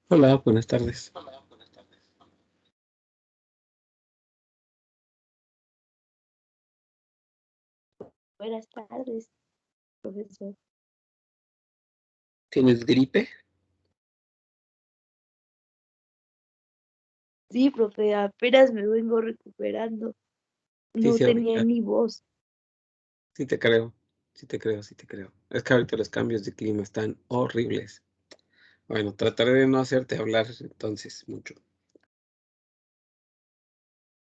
Hola, buenas tardes. Buenas tardes, profesor. ¿Tienes gripe? Sí, profe, apenas me vengo recuperando. Sí, No sí, tenía ni voz. sí te creo. Sí te creo, sí te creo. Es que ahorita los cambios de clima están horribles. Bueno, trataré de no hacerte hablar entonces mucho.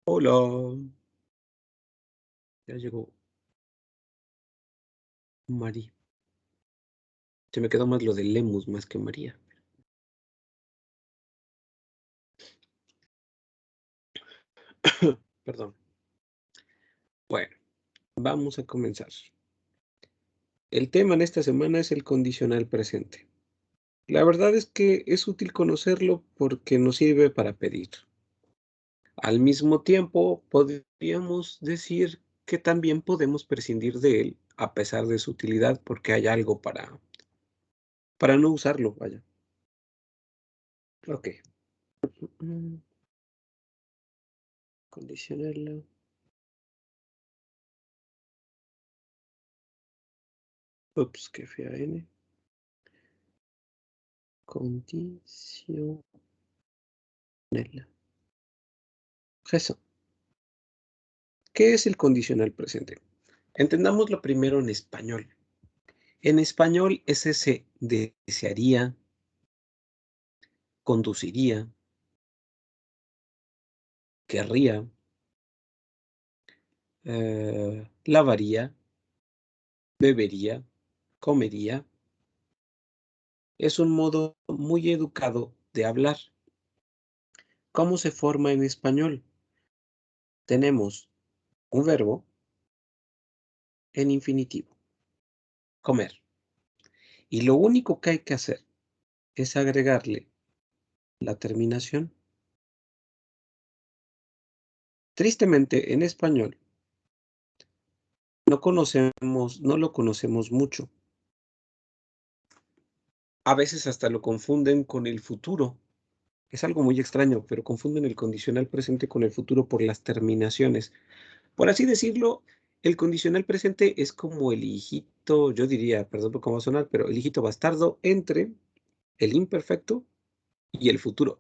Hola. Ya llegó María. Se me quedó más lo de Lemus más que María. Perdón. Bueno, vamos a comenzar. El tema en esta semana es el condicional presente. La verdad es que es útil conocerlo porque nos sirve para pedir. Al mismo tiempo, podríamos decir que también podemos prescindir de él, a pesar de su utilidad, porque hay algo para no usarlo, vaya. Ok. Mm, Condicional. Ups, qué fea N. Condicional. Eso. ¿Qué es el condicional presente? Entendámoslo primero en español. En español es ese desearía, conduciría, querría, lavaría, bebería, comería. Es un modo muy educado de hablar. ¿Cómo se forma en español? Tenemos un verbo en infinitivo, comer. Y lo único que hay que hacer es agregarle la terminación. Tristemente, en español no lo conocemos mucho. A veces hasta lo confunden con el futuro. Es algo muy extraño, pero confunden el condicional presente con el futuro por las terminaciones. Por así decirlo, el condicional presente es como el hijito, yo diría, perdón por cómo va a sonar, pero el hijito bastardo entre el imperfecto y el futuro.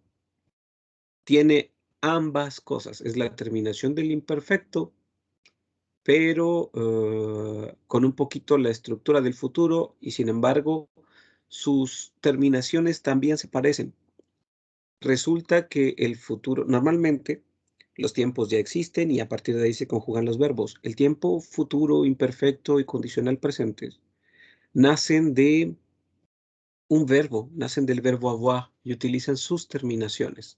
Tiene ambas cosas, es la terminación del imperfecto, pero con un poquito la estructura del futuro y sin embargo sus terminaciones también se parecen. Resulta que el futuro, normalmente los tiempos ya existen y a partir de ahí se conjugan los verbos. El tiempo futuro, imperfecto y condicional presentes nacen de un verbo, nacen del verbo avoir y utilizan sus terminaciones.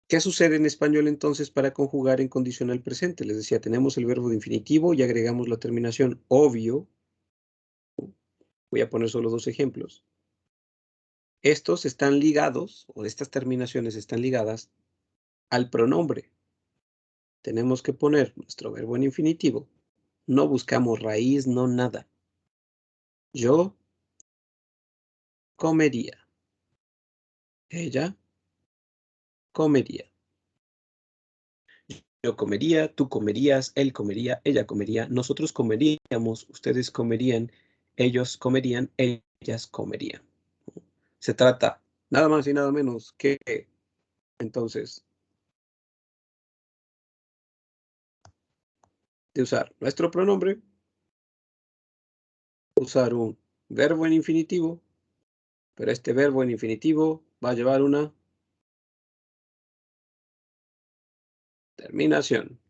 ¿Qué sucede en español entonces para conjugar en condicional presente? Les decía, tenemos el verbo de infinitivo y agregamos la terminación obvio. Voy a poner solo dos ejemplos. Estos están ligados, o estas terminaciones están ligadas al pronombre. Tenemos que poner nuestro verbo en infinitivo. No buscamos raíz, no nada. Yo comería. Ella comería. Yo comería, tú comerías, él comería, ella comería, nosotros comeríamos, ustedes comerían, ellos comerían, ellas comerían. Se trata nada más y nada menos que, entonces, de usar nuestro pronombre, usar un verbo en infinitivo, pero este verbo en infinitivo va a llevar una terminación.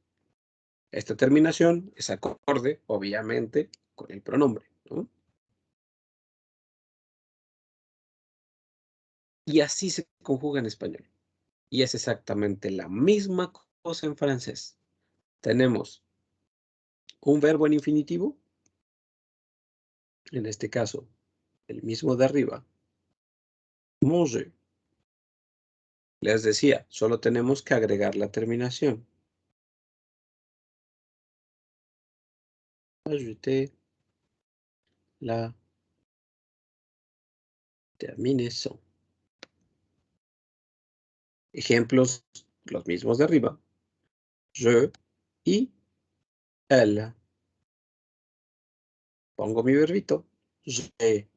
Esta terminación es acorde, obviamente, con el pronombre, ¿no? Y así se conjuga en español. Y es exactamente la misma cosa en francés. Tenemos un verbo en infinitivo, en este caso, el mismo de arriba, manger. Les decía, solo tenemos que agregar la terminación. Ajouter la terminaison. Ejemplos, los mismos de arriba. Je y elle. Pongo mi verbito. Je.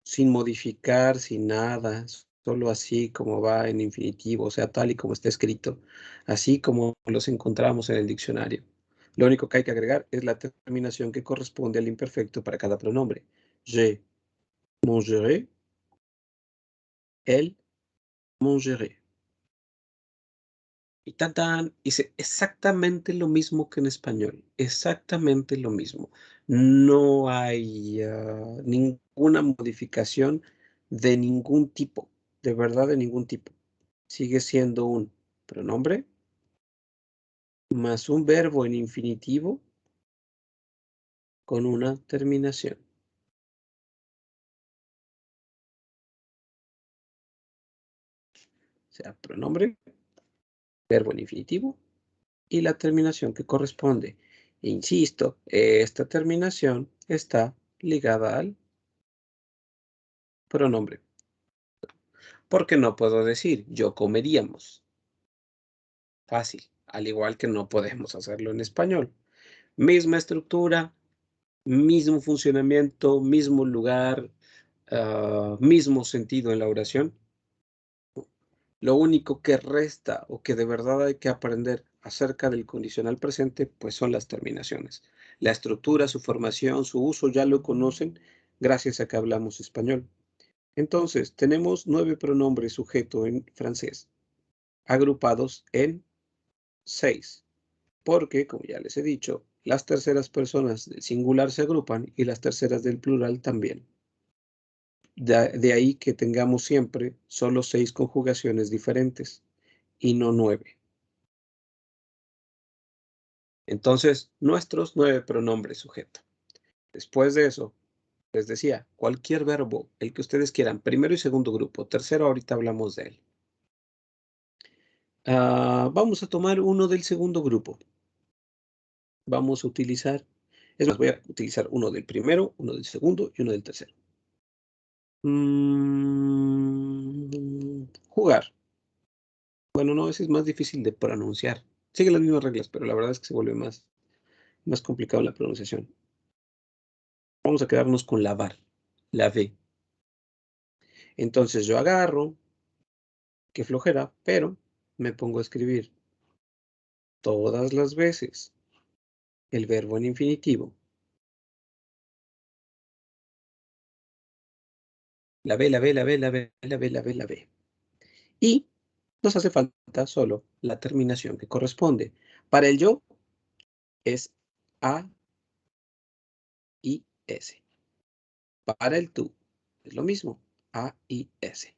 Sin modificar, sin nada. Solo así como va en infinitivo, o sea, tal y como está escrito. Así como los encontramos en el diccionario. Lo único que hay que agregar es la terminación que corresponde al imperfecto para cada pronombre. Je mangerai, elle mangerait. Y tan tan, dice exactamente lo mismo que en español, exactamente lo mismo. No hay ninguna modificación de ningún tipo, de verdad de ningún tipo. Sigue siendo un pronombre más un verbo en infinitivo con una terminación. O sea, pronombre, verbo en infinitivo y la terminación que corresponde. Insisto, esta terminación está ligada al pronombre. Porque no puedo decir yo comeríamos. Fácil, al igual que no podemos hacerlo en español. Misma estructura, mismo funcionamiento, mismo lugar, mismo sentido en la oración. Lo único que resta o que de verdad hay que aprender acerca del condicional presente, pues son las terminaciones. La estructura, su formación, su uso ya lo conocen gracias a que hablamos español. Entonces, tenemos 9 pronombres sujeto en francés, agrupados en 6, porque, como ya les he dicho, las terceras personas del singular se agrupan y las terceras del plural también. De ahí que tengamos siempre solo 6 conjugaciones diferentes y no 9. Entonces, nuestros 9 pronombres sujeto. Después de eso, les decía, cualquier verbo, el que ustedes quieran, primero y segundo grupo, tercero ahorita hablamos de él. Vamos a tomar uno del segundo grupo. Vamos a utilizar, es más, voy a utilizar uno del primero, uno del segundo y uno del tercero. Jugar. Bueno, no, ese es más difícil de pronunciar. Sigue las mismas reglas, pero la verdad es que se vuelve más complicado la pronunciación. Vamos a quedarnos con lavar, lavé. Entonces yo agarro, qué flojera, pero me pongo a escribir todas las veces el verbo en infinitivo. Lavé, lavé, lavé, lavé, lavé, lavé, lavé. Y nos hace falta solo la terminación que corresponde. Para el yo es A y S. Para el tú es lo mismo, A y S.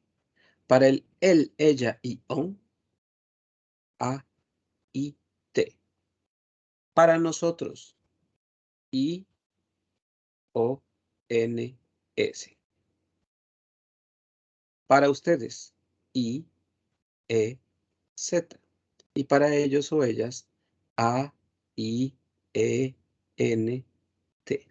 Para el él, ella y on, A y T. Para nosotros, I, O, N, S. Para ustedes, I, E, Z. Y para ellos o ellas, A, I, E, N, T.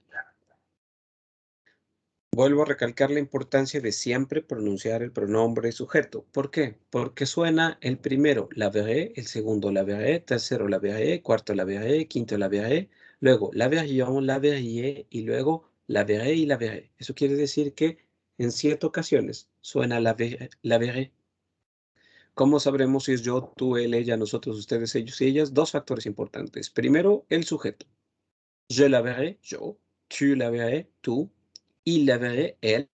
Vuelvo a recalcar la importancia de siempre pronunciar el pronombre sujeto. ¿Por qué? Porque suena el primero, la verré, el segundo, la verré, tercero, la verré, cuarto, la verré, quinto, la verré, luego, la verrions, la verriez, y luego, la verré y la verré. Eso quiere decir que en 7 ocasiones suena la verré. ¿Cómo sabremos si es yo, tú, él, ella, nosotros, ustedes, ellos y ellas? 2 factores importantes. Primero, el sujeto. Je la verrai, yo. Tu la verrais, tú. Il la verrait, él.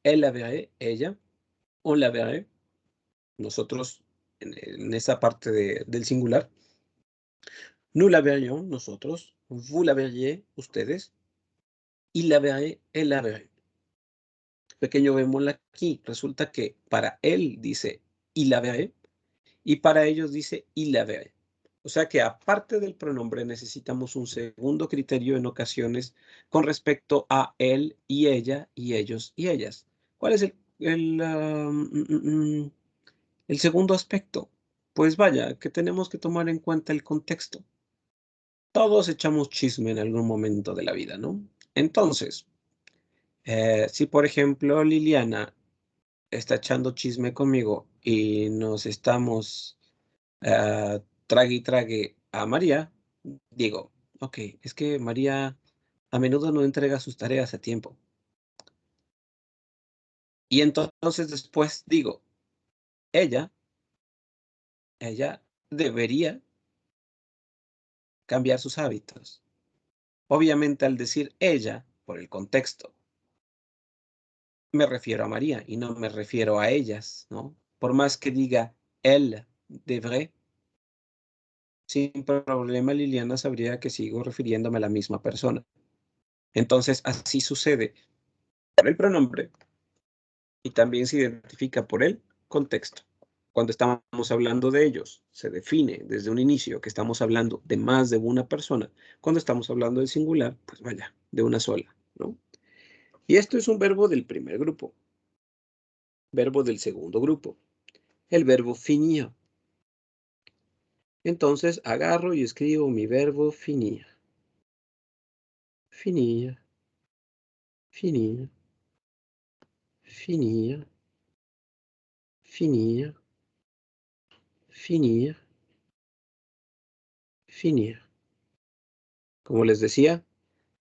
Elle la verrait, ella. On la verrait, nosotros, en esa parte del singular. Nous la verrions, nosotros. Vous la verriez, ustedes. Il la verrait, elle la verrait. Pequeño bemol aquí. Resulta que para él dice il la verrait y para ellos dice il la verrait. O sea que aparte del pronombre necesitamos un segundo criterio en ocasiones con respecto a él y ella y ellos y ellas. ¿Cuál es el segundo aspecto? Pues vaya, que tenemos que tomar en cuenta el contexto. Todos echamos chisme en algún momento de la vida, ¿no? Entonces, si por ejemplo Liliana está echando chisme conmigo y nos estamos trague y trague a María, digo, ok, es que María a menudo no entrega sus tareas a tiempo. Y entonces después digo, ella debería cambiar sus hábitos. Obviamente al decir ella, por el contexto, me refiero a María y no me refiero a ellas, ¿no? Por más que diga elle devrait, sin problema Liliana sabría que sigo refiriéndome a la misma persona. Entonces así sucede por el pronombre y también se identifica por el contexto. Cuando estamos hablando de ellos, se define desde un inicio que estamos hablando de más de una persona. Cuando estamos hablando del singular, pues vaya, de una sola, ¿no? Y esto es un verbo del primer grupo. Verbo del segundo grupo. El verbo finir. Entonces agarro y escribo mi verbo finir. Finir. Finir. Finir. Finir. Finir. Finir. Como les decía,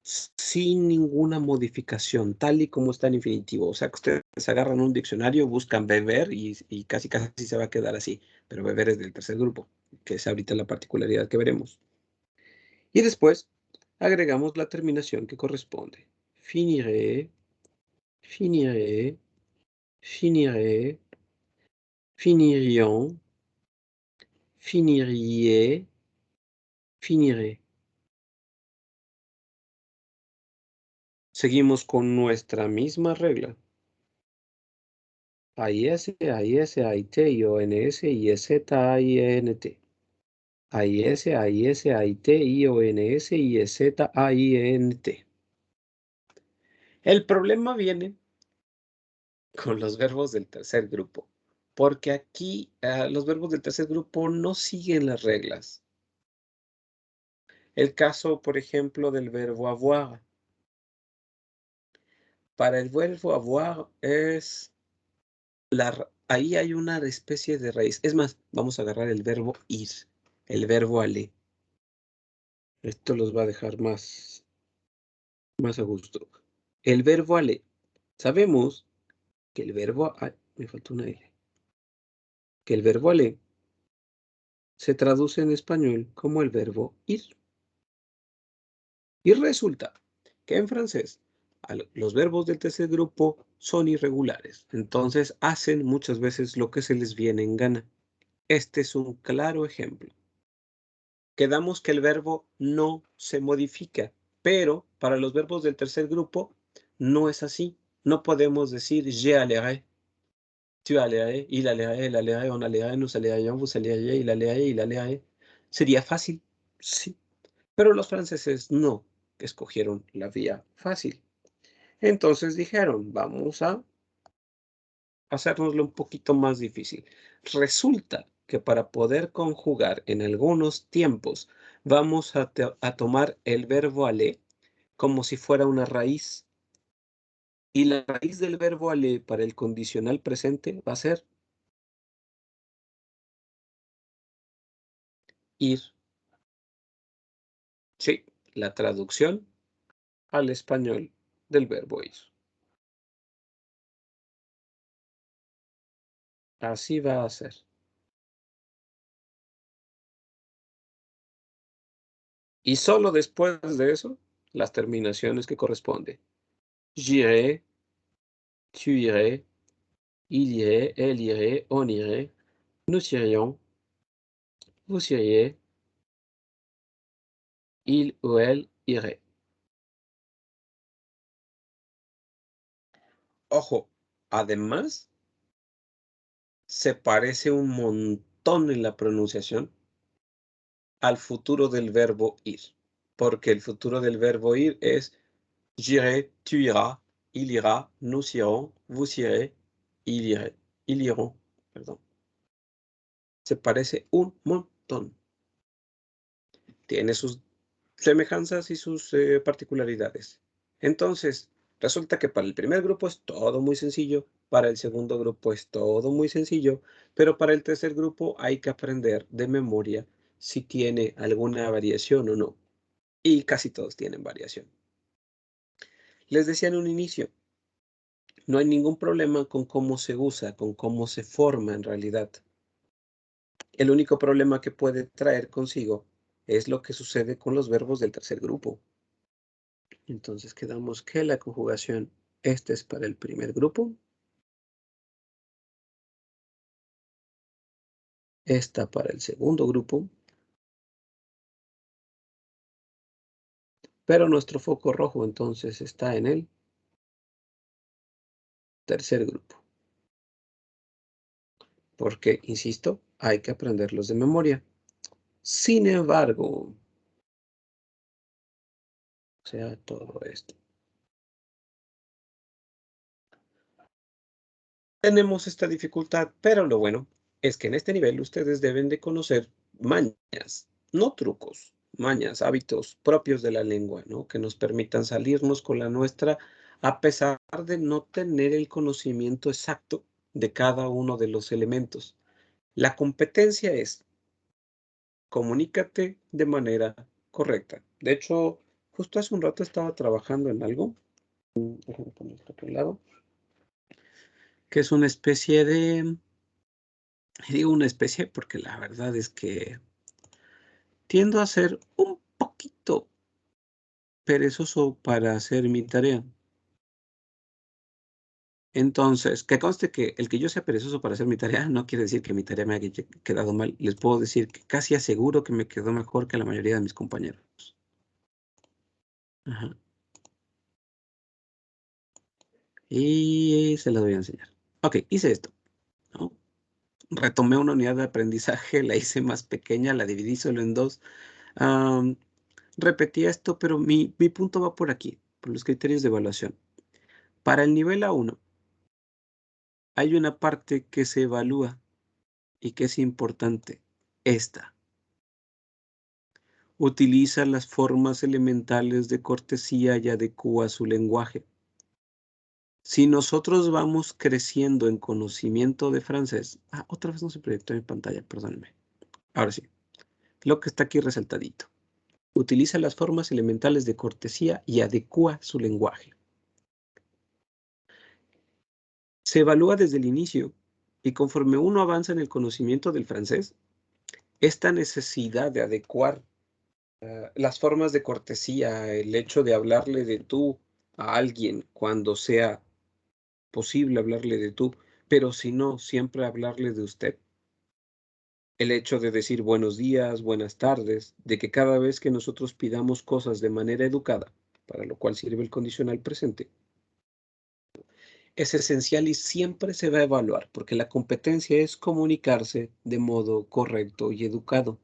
sin ninguna modificación, tal y como está en infinitivo. O sea, que ustedes agarran un diccionario, buscan beber y casi se va a quedar así. Pero beber es del tercer grupo, que es ahorita la particularidad que veremos. Y después agregamos la terminación que corresponde. Finiré, finiré, finiré, finirions, finiriez, finiré. Seguimos con nuestra misma regla. AIS, AIS, AIT, IONS, IZ, INT. AIS, AIS, AIT, IONS, IZ, INT. El problema viene con los verbos del tercer grupo, porque aquí los verbos del tercer grupo no siguen las reglas. El caso, por ejemplo, del verbo avoir. Para el verbo avoir ahí hay una especie de raíz. Es más, vamos a agarrar el verbo ir, el verbo aller. Esto los va a dejar más a gusto. El verbo aller. Sabemos que el verbo... Ay, me faltó una L. Que el verbo aller se traduce en español como el verbo ir. Y resulta que en francés los verbos del tercer grupo son irregulares. Entonces hacen muchas veces lo que se les viene en gana. Este es un claro ejemplo. Quedamos que el verbo no se modifica, pero para los verbos del tercer grupo no es así. No podemos decir je allerai, tu allerais, il allerait, elle allerait, on allerait, nous allerions, vous alleriez, il allerait, il allerait. Sería fácil, sí, pero los franceses no escogieron la vía fácil. Entonces dijeron, vamos a hacérnoslo un poquito más difícil. Resulta que para poder conjugar en algunos tiempos, vamos a tomar el verbo aller como si fuera una raíz. Y la raíz del verbo aller para el condicional presente va a ser ir. Sí, la traducción al español del verbo ir. Así va a ser. Y solo después de eso, las terminaciones que corresponden. J'irai, tu irais, il irait, elle irait, on irait, nous irions, vous iriez, il ou elle irait. Ojo, además, se parece un montón en la pronunciación al futuro del verbo ir, porque el futuro del verbo ir es j'irai, tu iras, il ira, nous irons, vous irez, il irait, ils iront, perdón. Se parece un montón. Tiene sus semejanzas y sus particularidades. Entonces, resulta que para el primer grupo es todo muy sencillo Para el segundo grupo es todo muy sencillo, pero para el tercer grupo hay que aprender de memoria si tiene alguna variación o no. Y casi todos tienen variación. Les decía en un inicio, no hay ningún problema con cómo se usa, con cómo se forma en realidad. El único problema que puede traer consigo es lo que sucede con los verbos del tercer grupo. Entonces quedamos que la conjugación, este es para el primer grupo, esta para el segundo grupo, pero nuestro foco rojo entonces está en el tercer grupo. Porque, insisto, hay que aprenderlos de memoria. Sin embargo, o sea, todo esto. Tenemos esta dificultad, pero lo bueno es que en este nivel ustedes deben de conocer mañas, no trucos, mañas, hábitos propios de la lengua, ¿no? Que nos permitan salirnos con la nuestra a pesar de no tener el conocimiento exacto de cada uno de los elementos. La competencia es comunícate de manera correcta. De hecho, justo hace un rato estaba trabajando en algo, déjame poner esto a otro lado, que es una especie de, y digo una especie porque la verdad es que tiendo a ser un poquito perezoso para hacer mi tarea. Entonces, que conste que el que yo sea perezoso para hacer mi tarea no quiere decir que mi tarea me haya quedado mal. Les puedo decir que casi aseguro que me quedó mejor que la mayoría de mis compañeros. Ajá. Y se las voy a enseñar. Ok, hice esto, ¿no? Retomé una unidad de aprendizaje, la hice más pequeña, la dividí solo en dos. Repetí esto, pero mi punto va por aquí, por los criterios de evaluación. Para el nivel A1, hay una parte que se evalúa y que es importante. Esta. Utiliza las formas elementales de cortesía y adecúa su lenguaje. Si nosotros vamos creciendo en conocimiento de francés... otra vez no se proyectó en mi pantalla, perdónenme. Ahora sí. Lo que está aquí resaltadito. Utiliza las formas elementales de cortesía y adecúa su lenguaje. Se evalúa desde el inicio y conforme uno avanza en el conocimiento del francés, esta necesidad de adecuar las formas de cortesía, el hecho de hablarle de tú a alguien cuando sea posible hablarle de tú, pero si no, siempre hablarle de usted. El hecho de decir buenos días, buenas tardes, de que cada vez que nosotros pidamos cosas de manera educada, para lo cual sirve el condicional presente, es esencial y siempre se va a evaluar, porque la competencia es comunicarse de modo correcto y educado.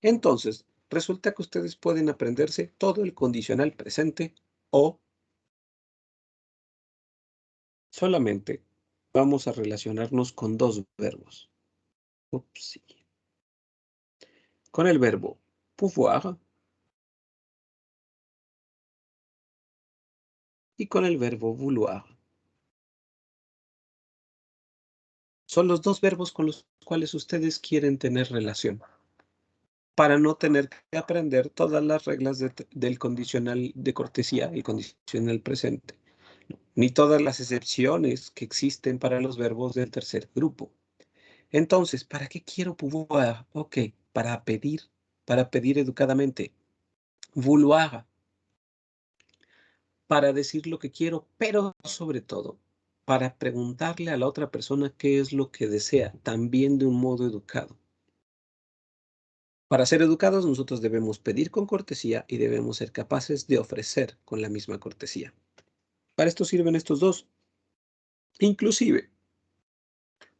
Entonces, resulta que ustedes pueden aprenderse todo el condicional presente o solamente vamos a relacionarnos con dos verbos. Ups, con el verbo pouvoir y con el verbo vouloir. Son los dos verbos con los cuales ustedes quieren tener relación, para no tener que aprender todas las reglas del condicional de cortesía, el condicional presente, ni todas las excepciones que existen para los verbos del tercer grupo. Entonces, ¿para qué quiero pouvoir? Ok, para pedir educadamente. Vouloir, para decir lo que quiero, pero sobre todo, para preguntarle a la otra persona qué es lo que desea, también de un modo educado. Para ser educados, nosotros debemos pedir con cortesía y debemos ser capaces de ofrecer con la misma cortesía. Para esto sirven estos dos. Inclusive,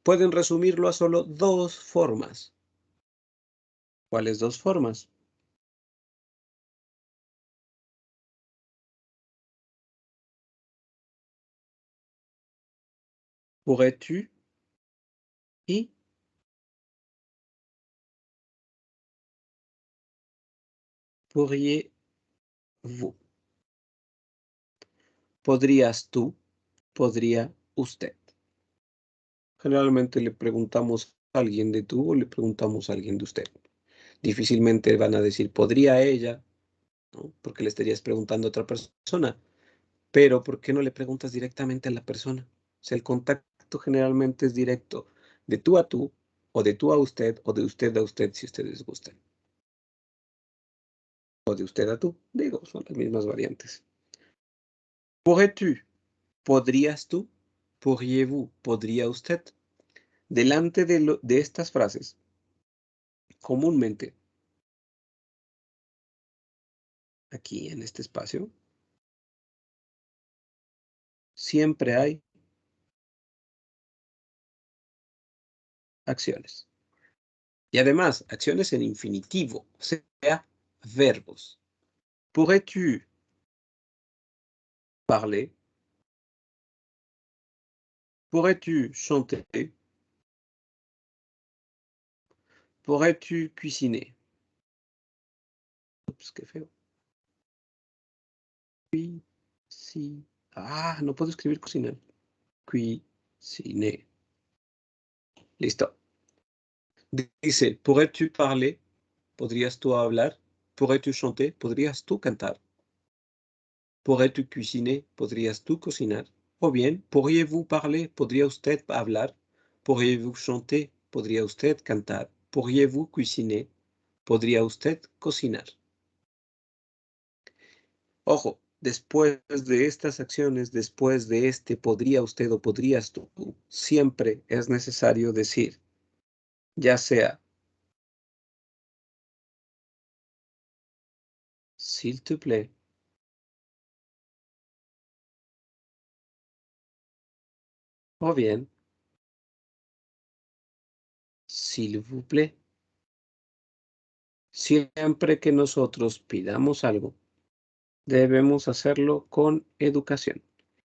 pueden resumirlo a solo dos formas. ¿Cuáles dos formas? Pourrais-tu y pourriez-vous. Podrías tú, podría usted. Generalmente le preguntamos a alguien de tú o le preguntamos a alguien de usted. Difícilmente van a decir, ¿podría ella? ¿No? Porque le estarías preguntando a otra persona. Pero, ¿por qué no le preguntas directamente a la persona? O sea, el contacto generalmente es directo, de tú a tú, o de tú a usted, o de usted a usted, si ustedes gustan. O de usted a tú, digo, son las mismas variantes. Pourrais-tu? ¿Podrías tú? Pourriez-vous? ¿Podría usted? Delante de estas frases, comúnmente, aquí en este espacio, siempre hay acciones. Y además, acciones en infinitivo, o sea, verbos. Pourrais-tu parler? Pourrais-tu chanter? Pourrais-tu cuisiner? Ups, qué feo. Sí. Ah, no puedo escribir cocinar. Cuisiner. Listo. Dice, pourrais-tu parler? ¿Podrías tú hablar? ¿Pourrais-tu chanter? ¿Podrías tú cantar? ¿Pourrais-tu cuisiner? ¿Podrías tú cocinar? O bien, ¿pourriez-vous parler? ¿Podría usted hablar? ¿Pourriez-vous chanter? ¿Podría usted cantar? ¿Pourriez-vous cuisiner? ¿Podría usted cocinar? Ojo, después de estas acciones, después de este podría usted o podrías tú, siempre es necesario decir, ya sea s'il te plaît, o bien s'il vous plaît. Siempre que nosotros pidamos algo, debemos hacerlo con educación.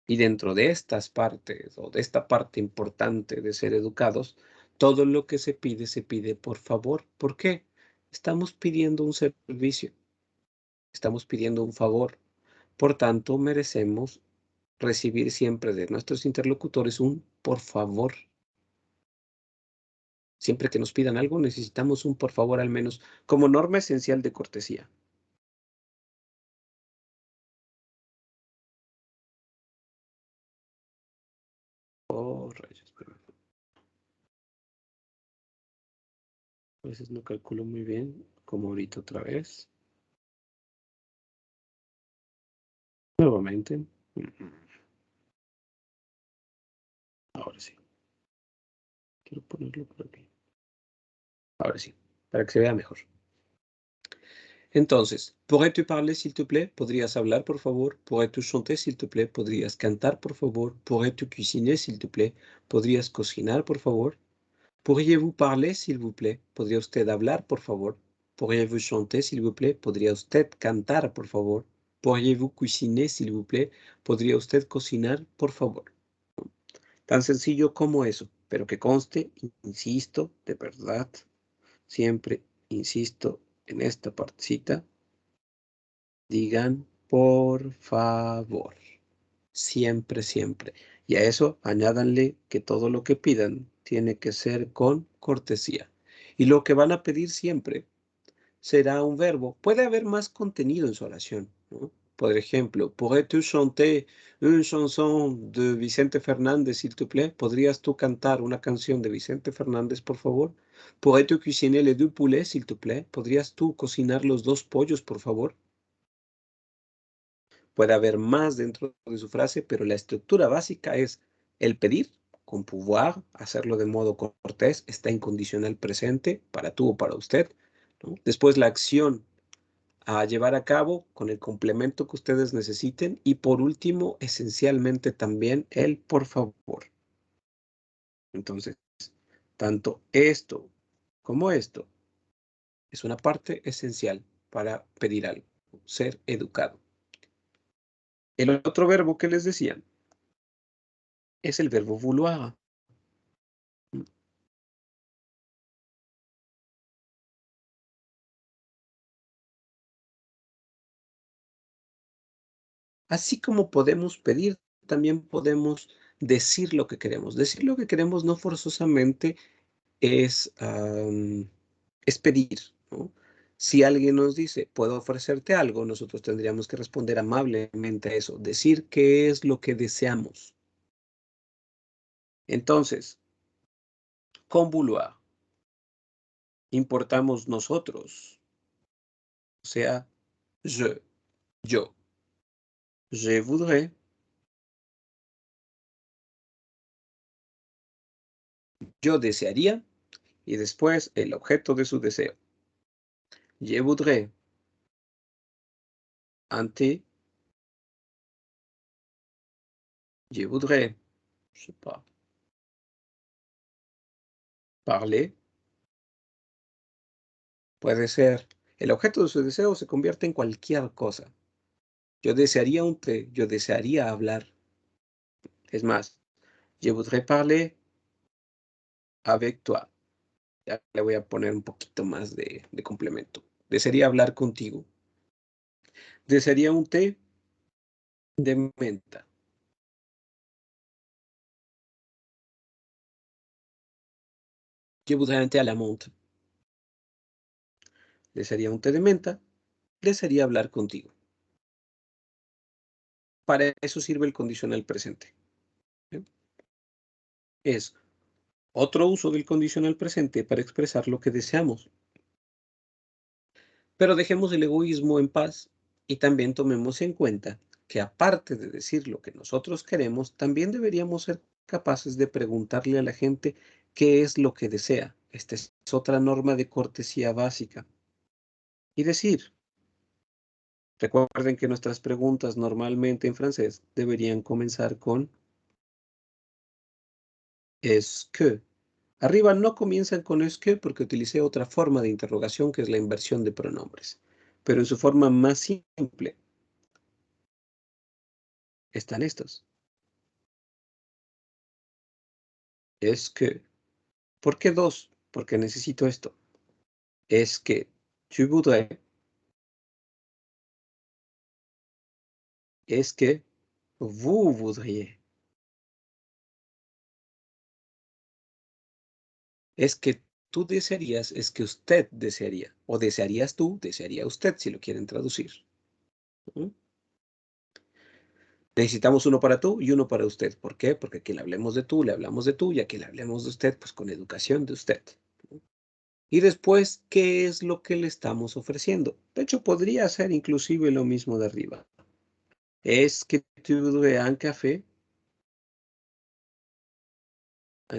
Y dentro de estas partes o de esta parte importante de ser educados, todo lo que se pide por favor. ¿Por qué? Estamos pidiendo un servicio, estamos pidiendo un favor. Por tanto, merecemos recibir siempre de nuestros interlocutores un por favor. Siempre que nos pidan algo, necesitamos un por favor al menos como norma esencial de cortesía. Oh, rayos, espérame. A veces no calculo muy bien, como ahorita otra vez. Nuevamente. Ahora sí. Quiero ponerlo por aquí. Ahora sí, para que se vea mejor. Entonces, ¿pourrais-tu parler, s'il te plaît? ¿Podrías hablar, por favor? ¿Pourrais-tu chanter, s'il te plaît? ¿Podrías cantar, por favor? ¿Pourrais-tu cuisiner, s'il te plaît? ¿Podrías cocinar, por favor? ¿Pourriez-vous parler, s'il vous plaît? ¿Podría usted hablar, por favor? ¿Pourriez-vous chanter, s'il vous plaît? ¿Podría usted cantar, por favor? ¿Pourriez-vous cuisiner, s'il vous plaît? ¿Podría usted cocinar, por favor? Tan sencillo como eso, pero que conste, insisto, de verdad, siempre insisto en esta partecita, digan por favor, siempre, siempre. Y a eso añádanle que todo lo que pidan tiene que ser con cortesía. Y lo que van a pedir siempre será un verbo. Puede haber más contenido en su oración, ¿no? Por ejemplo, ¿pourrais-tu chanter une chanson de Vicente Fernández, s'il te plaît? ¿Podrías tú cantar una canción de Vicente Fernández, por favor? ¿Pourrais-tu cuisiner les deux poulets, s'il te plaît? ¿Podrías tú cocinar los dos pollos, por favor? Puede haber más dentro de su frase, pero la estructura básica es el pedir con pouvoir, hacerlo de modo cortés, está en condicional presente para tú o para usted, ¿no? Después la acción a llevar a cabo con el complemento que ustedes necesiten y por último, esencialmente también el por favor. Entonces, tanto esto como esto es una parte esencial para pedir algo, ser educado. El otro verbo que les decía es el verbo vouloir. Así como podemos pedir, también podemos decir lo que queremos. Decir lo que queremos no forzosamente es pedir, ¿no? Si alguien nos dice, puedo ofrecerte algo, nosotros tendríamos que responder amablemente a eso, decir qué es lo que deseamos. Entonces, con vouloir, importamos nosotros, o sea, yo. Je voudrais, yo desearía, y después el objeto de su deseo. Je voudrais un thé, je voudrais, je sais pas, parler. Puede ser, el objeto de su deseo se convierte en cualquier cosa. Yo desearía un té, yo desearía hablar. Es más, je voudrais parler avec toi. Ya le voy a poner un poquito más de complemento. Desearía hablar contigo. Desearía un té de menta. Je voudrais un thé à la menthe. Desearía un té de menta. Desearía hablar contigo. Para eso sirve el condicional presente. ¿Sí? Es otro uso del condicional presente para expresar lo que deseamos. Pero dejemos el egoísmo en paz y también tomemos en cuenta que aparte de decir lo que nosotros queremos, también deberíamos ser capaces de preguntarle a la gente qué es lo que desea. Esta es otra norma de cortesía básica. Y decir, recuerden que nuestras preguntas normalmente en francés deberían comenzar con est-ce que. Arriba no comienzan con est-ce que porque utilicé otra forma de interrogación que es la inversión de pronombres. Pero en su forma más simple están estos. Es que, ¿por qué dos? Porque necesito esto. Es que tu voudrais, es que vous voudriez, es que tú desearías, es que usted desearía, o desearías tú, desearía usted, si lo quieren traducir. ¿Mm? Necesitamos uno para tú y uno para usted. ¿Por qué? Porque aquí le hablemos de tú, le hablamos de tú, y aquí le hablemos de usted, pues con educación de usted. Y después, ¿qué es lo que le estamos ofreciendo? De hecho, podría ser inclusive lo mismo de arriba. Es que tu voudrais un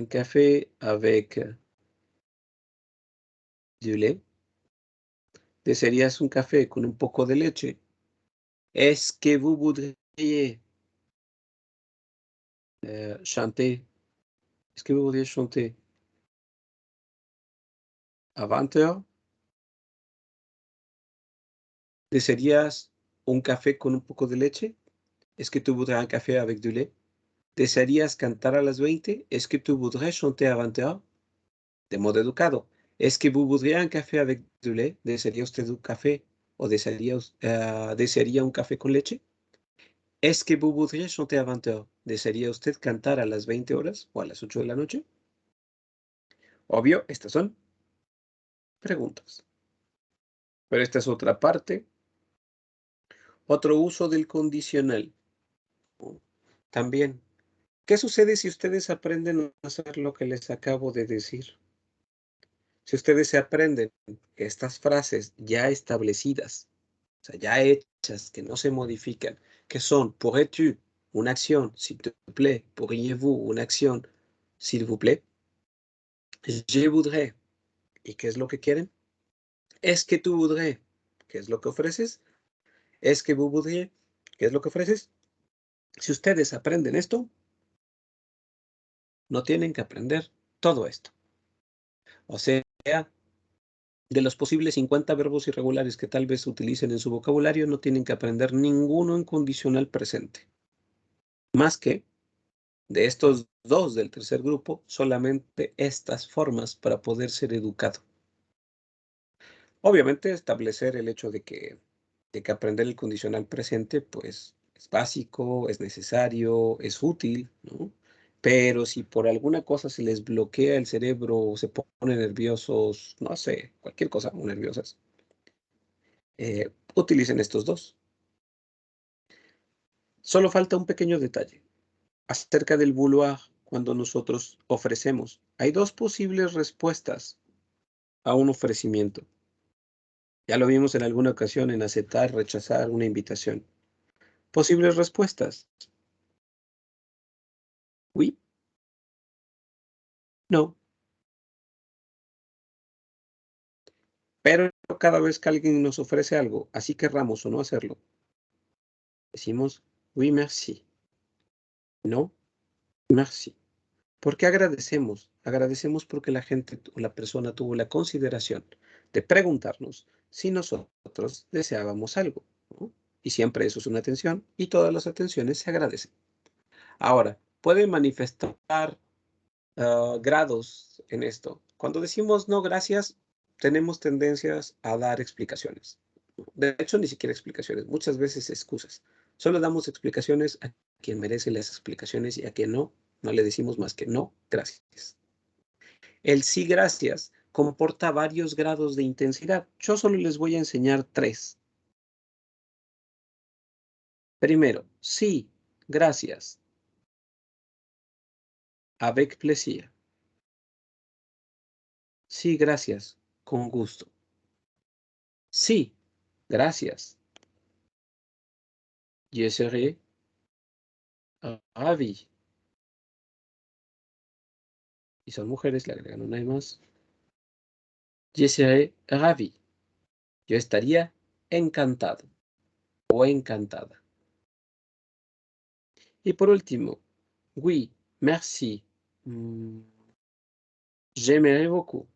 café avec du lait. ¿Desearías un café con un poco de leche? Est-ce que vous voudriez chanter? Est-ce que vous voudriez chanter à 20 heures? ¿Desearías un café con un poco de leche? Est-ce que tu voudrais un café avec du lait? ¿Desearías cantar a las 20? Est-ce que tu voudrais chanter à 20 heures? De modo educado. ¿Es que vous voudriez un café avec du lait? ¿Desearía usted un café o desearía un café con leche? ¿Es que vous voudriez chanter à 20 heures? ¿Desearía usted cantar a las 20 horas o a las 8 de la noche? Obvio, estas son preguntas. Pero esta es otra parte, otro uso del condicional. También, ¿qué sucede si ustedes aprenden a hacer lo que les acabo de decir? Si ustedes se aprenden estas frases ya establecidas, o sea, ya hechas, que no se modifican, que son pourrais-tu, una acción, s'il te plaît, pourriez-vous, una acción, s'il vous plaît, je voudrais, ¿y qué es lo que quieren? Es que tu voudrais, ¿qué es lo que ofreces? Es que vous voudriez, ¿qué es lo que ofreces? Si ustedes aprenden esto, no tienen que aprender todo esto. O sea, de los posibles 50 verbos irregulares que tal vez utilicen en su vocabulario, no tienen que aprender ninguno en condicional presente. Más que de estos dos del tercer grupo, solamente estas formas para poder ser educado. Obviamente, establecer el hecho de que aprender el condicional presente, pues, es básico, es necesario, es útil, ¿no? Pero si por alguna cosa se les bloquea el cerebro o se ponen nerviosos, no sé, cualquier cosa, o nerviosas, utilicen estos dos. Solo falta un pequeño detalle. Acerca del vouloir, cuando nosotros ofrecemos, hay dos posibles respuestas a un ofrecimiento. Ya lo vimos en alguna ocasión en aceptar, rechazar una invitación. Posibles respuestas. Oui, no. Pero cada vez que alguien nos ofrece algo, así querramos o no hacerlo, decimos oui, merci. No, merci. ¿Por qué agradecemos? Agradecemos porque la gente o la persona tuvo la consideración de preguntarnos si nosotros deseábamos algo, ¿no? Y siempre eso es una atención y todas las atenciones se agradecen. Ahora, puede manifestar grados en esto. Cuando decimos no, gracias, tenemos tendencias a dar explicaciones. De hecho, ni siquiera explicaciones, muchas veces excusas. Solo damos explicaciones a quien merece las explicaciones y a quien no, no le decimos más que no, gracias. El sí, gracias comporta varios grados de intensidad. Yo solo les voy a enseñar 3. Primero, sí, gracias. Avec plaisir. Sí, gracias, con gusto. Sí, gracias. Je serai ravi. Y son mujeres, le agregan una más. Je serai ravi. Yo estaría encantado o encantada. Y por último, oui, merci. J'aimerais beaucoup.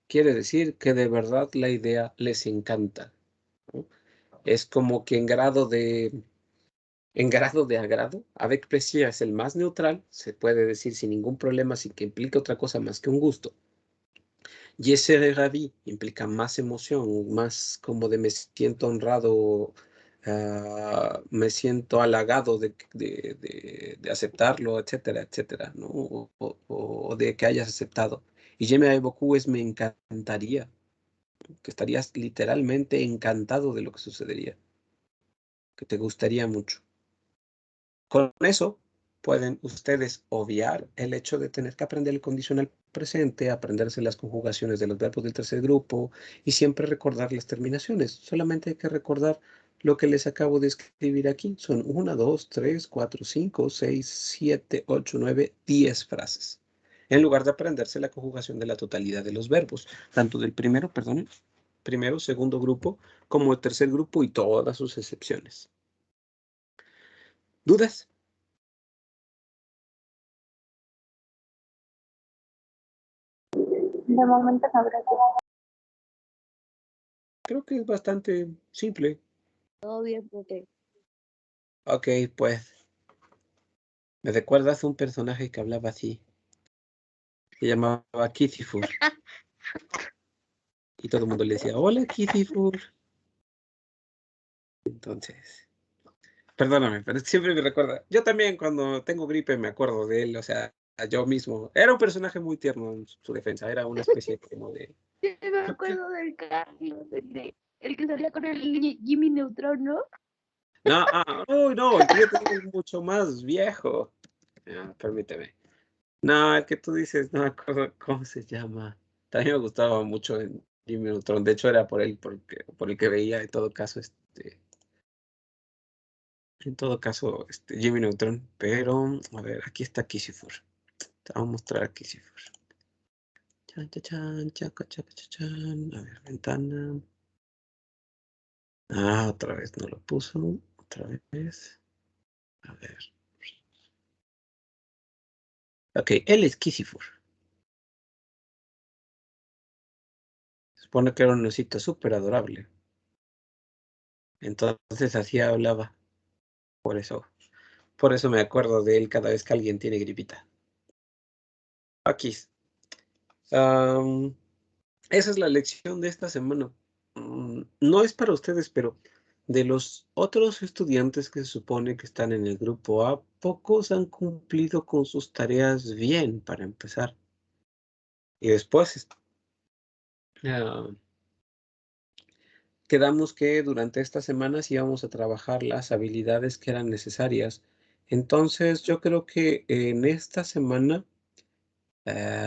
Quiere decir que de verdad la idea les encanta, ¿no? Es como que en grado de agrado, avec plaisir es el más neutral, se puede decir sin ningún problema, sin que implique otra cosa más que un gusto. Y ese ravi implica más emoción, más como de me siento honrado, me siento halagado de aceptarlo, etcétera, etcétera, ¿no? O de que hayas aceptado. Y j'aimerais beaucoup es me encantaría, que estarías literalmente encantado de lo que sucedería, que te gustaría mucho. Con eso pueden ustedes obviar el hecho de tener que aprender el condicional presente, aprenderse las conjugaciones de los verbos del tercer grupo y siempre recordar las terminaciones. Solamente hay que recordar lo que les acabo de escribir aquí. Son 1, 2, 3, 4, 5, 6, 7, 8, 9, 10 frases. En lugar de aprenderse la conjugación de la totalidad de los verbos, tanto del primero, segundo grupo, como el tercer grupo y todas sus excepciones. ¿Dudas? De momento no, gracias. Creo que es bastante simple. Todo bien, porque Ok, pues me recuerdas un personaje que hablaba así. Se llamaba Kithifur. Y todo el mundo le decía, hola Kithifur. Entonces, perdóname, pero siempre me recuerda. Yo también cuando tengo gripe me acuerdo de él, o sea, yo mismo. Era un personaje muy tierno en su defensa, era una especie como de... sí me acuerdo del Carlos, el que salía con el Jimmy Neutron, ¿no? No, uy, no, el que yo tengo es mucho más viejo. Permíteme. No, el que tú dices, no me acuerdo cómo se llama. También me gustaba mucho en Jimmy Neutron. De hecho, era por él, por el que veía en todo caso, Jimmy Neutron. Pero, a ver, aquí está Kissifur. Te voy a mostrar a Kissifur. Chan, chan, chan, chaca, chaca, chan. A ver, ventana. Otra vez no lo puso. Otra vez. A ver. Ok, él es Kissifur. Se supone que era un osito súper adorable. Entonces así hablaba. Por eso me acuerdo de él cada vez que alguien tiene gripita. Aquí. Esa es la lección de esta semana. no es para ustedes, pero de los otros estudiantes que se supone que están en el grupo A, pocos han cumplido con sus tareas bien para empezar. Y después ah, quedamos que durante estas semanas íbamos a trabajar las habilidades que eran necesarias. Entonces, yo creo que en esta semana,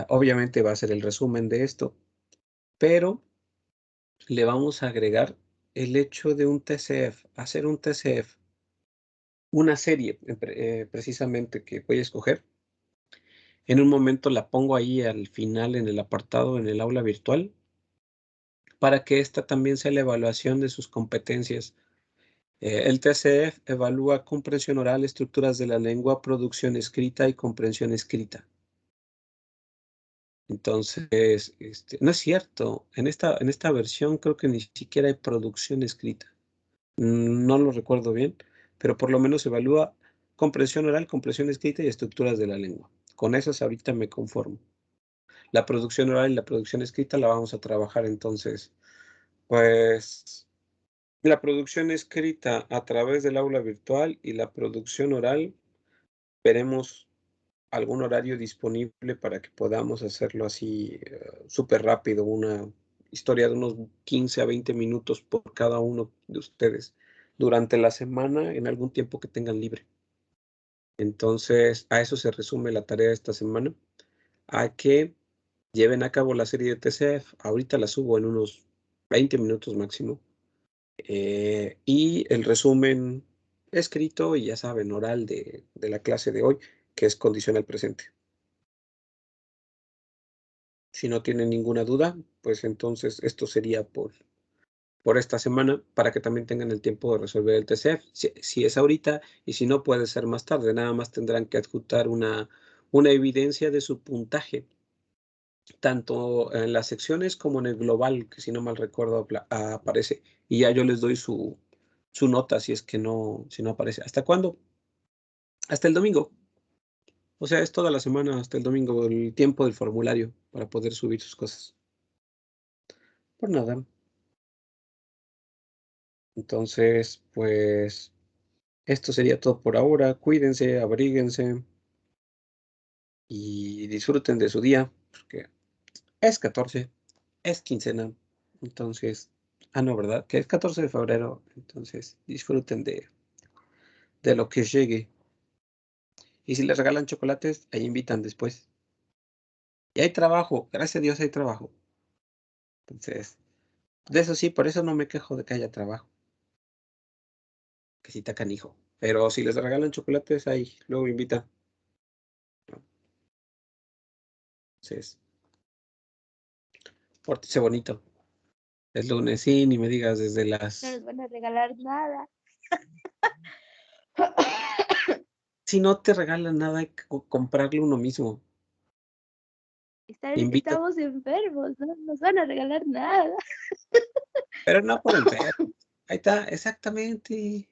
obviamente va a ser el resumen de esto, pero le vamos a agregar el hecho de un TCF, hacer un TCF, una serie precisamente que voy a escoger. En un momento la pongo ahí al final en el apartado en el aula virtual para que esta también sea la evaluación de sus competencias. El TCF evalúa comprensión oral, estructuras de la lengua, producción escrita y comprensión escrita. Entonces, no es cierto. En esta versión creo que ni siquiera hay producción escrita. No lo recuerdo bien, pero por lo menos evalúa comprensión oral, comprensión escrita y estructuras de la lengua. Con esas ahorita me conformo. La producción oral y la producción escrita la vamos a trabajar entonces, pues, la producción escrita a través del aula virtual y la producción oral, veremos algún horario disponible para que podamos hacerlo así súper rápido, una historia de unos 15 a 20 minutos por cada uno de ustedes durante la semana en algún tiempo que tengan libre. Entonces, a eso se resume la tarea de esta semana, a que lleven a cabo la serie de TCF. Ahorita la subo en unos 20 minutos máximo. Y el resumen escrito y ya saben, oral de la clase de hoy, que es condicional presente. Si no tienen ninguna duda, pues entonces esto sería por esta semana para que también tengan el tiempo de resolver el TCF. Si es ahorita y si no puede ser más tarde, nada más tendrán que adjuntar una evidencia de su puntaje, tanto en las secciones como en el global, que si no mal recuerdo aparece. Y ya yo les doy su nota si es que si no aparece. ¿Hasta cuándo? Hasta el domingo. O sea, es toda la semana hasta el domingo, el tiempo del formulario para poder subir sus cosas. Por nada. Entonces, pues, esto sería todo por ahora. Cuídense, abríguense y disfruten de su día, porque es 14, es quincena. Entonces, no, ¿verdad? Que es 14 de febrero. Entonces, disfruten de lo que llegue. Y si les regalan chocolates, ahí invitan después. Y hay trabajo, gracias a Dios hay trabajo. Entonces, de eso sí, por eso no me quejo de que haya trabajo. Que sí está canijo. Pero si les regalan chocolates, ahí luego invitan. Entonces, pórtese bonito. Es lunes, sí, ni me digas desde No las... nos van a regalar nada. Si no te regalan nada, hay que comprarle uno mismo. Invita, Estamos enfermos, no nos van a regalar nada. pero no por enfermo. Ahí está, exactamente.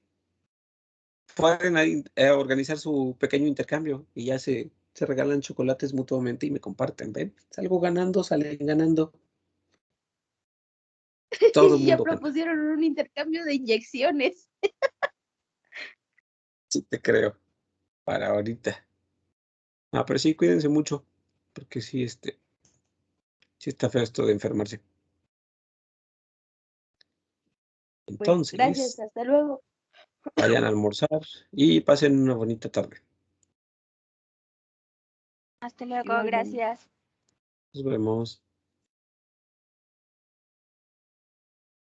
Pueden ahí, organizar su pequeño intercambio y ya se regalan chocolates mutuamente y me comparten, ¿ven? Salgo ganando, salen ganando. Todo el Ya mundo gana. propusieron un intercambio de inyecciones. Sí te creo, para ahorita. Pero sí, cuídense mucho, porque sí, sí está feo esto de enfermarse. Pues gracias, Entonces, hasta luego. vayan a almorzar y pasen una bonita tarde. Hasta luego, Igualmente. gracias. Nos vemos.